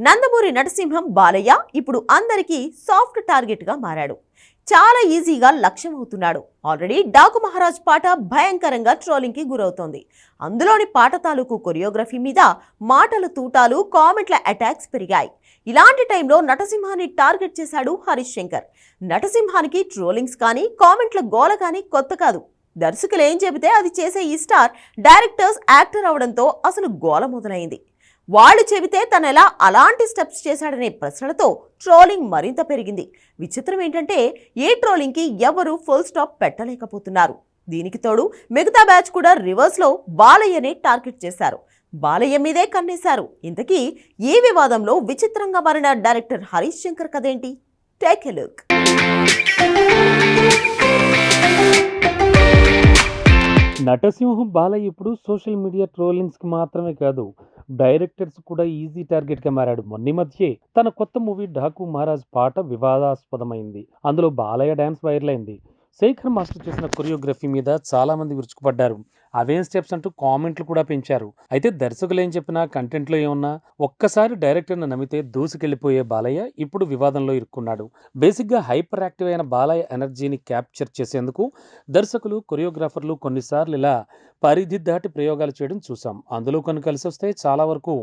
నందమూరి నటసింహం బాలయ్య ఇప్పుడు అందరికీ soft target గా మారాడు. చాలా ఈజీగా లక్ష్యమవుతున్నాడు. ఆల్రెడీ డాకు మహారాజ్ పాట భయంకరంగా ట్రోలింగ్ కి గురవుతోంది. అందులోని పాట తాలూకు కొరియోగ్రఫీ మీద మాటల తూటాలు, కామెంట్ల అటాక్స్ పెరిగాయి. ఇలాంటి టైంలో నటసింహాన్ని టార్గెట్ చేశాడు హరీష్ శంకర్. నటసింహానికి ట్రోలింగ్స్ కానీ, కామెంట్ల గోల కానీ కొత్త కాదు. దర్శకులు ఏం చెబితే అది చేసే ఈ స్టార్ డైరెక్టర్స్ యాక్టర్ అవడంతో అసలు గోల మొదలైంది. వాళ్ళు చెబితే తనెలా అలాంటి స్టెప్స్ చేశాడనే ప్రశ్నలతో ట్రోలింగ్ మరింత పెరిగింది. విచిత్రం ఏంటంటే ఈ ట్రోలింగ్కి ఎవరూ ఫుల్ స్టాప్ పెట్టలేకపోతున్నారు. దీనికి తోడు మిగతా బ్యాచ్ కూడా రివర్స్లో బాలయ్యనే టార్గెట్ చేశారు. బాలయ్య మీదే కన్నేశారు. ఇంతకీ ఈ వివాదంలో విచిత్రంగా మారిన డైరెక్టర్ హరీష్ శంకర్ కదేంటి? Take a look. నటసింహం బాలయ్య ఇప్పుడు సోషల్ మీడియా ట్రోలింగ్స్కి మాత్రమే కాదు, డైరెక్టర్స్ కూడా ఈజీ టార్గెట్గా మారాడు. మొన్న మధ్యే తన కొత్త మూవీ డాకు మహారాజ్ పాట వివాదాస్పదమైంది. అందులో బాలయ్య డ్యాన్స్ వైరల్ అయింది. శేఖర్ మాస్టర్ చేసిన కొరియోగ్రఫీ మీద చాలా మంది విరుచుకుపడ్డారు. అవేం స్టెప్స్ అంటూ కామెంట్లు కూడా పెంచారు. అయితే దర్శకులు ఏం చెప్పినా, కంటెంట్లో ఏమన్నా, ఒక్కసారి డైరెక్టర్ని నమ్మితే దూసుకెళ్లిపోయే బాలయ్య ఇప్పుడు వివాదంలో ఇరుక్కున్నాడు. బేసిక్గా హైపర్ యాక్టివ్ అయిన బాలయ్య ఎనర్జీని క్యాప్చర్ చేసేందుకు దర్శకులు, కొరియోగ్రాఫర్లు కొన్నిసార్లు ఇలా పరిధి దాటి ప్రయోగాలు చేయడం చూసాం. అందులో కొన్ని కలిసి వస్తే చాలా వరకు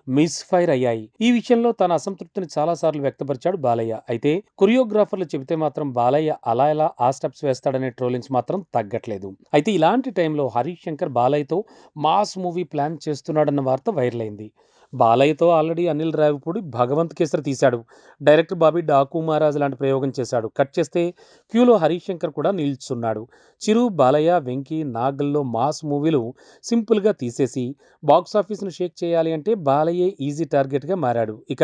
మిస్ ఫైర్ అయ్యాయి. ఈ విషయంలో తన అసంతృప్తిని చాలాసార్లు వ్యక్తపరిచాడు బాలయ్య. అయితే కొరియోగ్రాఫర్లు చెబితే మాత్రం బాలయ్య అలా ఎలా ఆ స్టెప్స్ వేస్తాడనే ట్రోలింగ్స్ మాత్రం తగ్గట్లేదు. అయితే ఇలాంటి టైంలో హరీష్ శంకర్ బాలయ్యతో మాస్ మూవీ ప్లాన్ చేస్తున్నాడన్న వార్త వైరల్ అయింది. బాలయ్యతో ఆల్రెడీ అనిల్ రావిపూడి భగవంత్ కేసరి తీశాడు. డైరెక్టర్ బాబీ డాకు మహారాజ్ లాంటి ప్రయోగం చేశాడు. కట్ చేస్తే క్యూలో హరీష్ శంకర్ కూడా నిల్చున్నాడు. చిరు, బాలయ్య, వెంకీ, నాగల్లో మాస్ మూవీలు సింపుల్గా తీసేసి బాక్సాఫీస్ను షేక్ చేయాలి అంటే బాలయ్యే ఈజీ టార్గెట్గా మారాడు. ఇక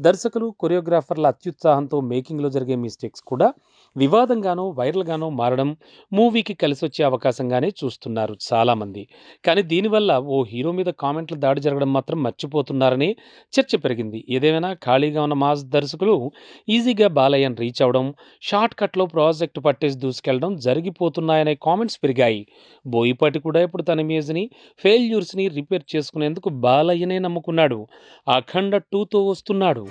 దర్శకులు, కొరియోగ్రాఫర్ల అత్యుత్సాహంతో మేకింగ్లో జరిగే మిస్టేక్స్ కూడా వివాదంగానో, వైరల్గానో మారడం మూవీకి కలిసి వచ్చే అవకాశంగానే చూస్తున్నారు చాలామంది. కానీ దీనివల్ల ఓ హీరో మీద కామెంట్ల దాడి జరగడం మాత్రం మర్చిపోతున్నారని చర్చ పెరిగింది. ఏదేమైనా ఖాళీగా ఉన్న మాస్ దర్శకులు ఈజీగా బాలయ్యను రీచ్ అవ్వడం, షార్ట్ కట్లో ప్రాజెక్టు పట్టేసి దూసుకెళ్లడం జరిగిపోతున్నాయనే కామెంట్స్ పెరిగాయి. బోయిపాటి కూడా ఇప్పుడు తన ఇమేజ్ని, ఫెయిల్యూర్స్ని రిపేర్ చేసుకునేందుకు బాలయ్యనే నమ్ముకున్నాడు. అఖండ 2తో వస్తున్నాడు.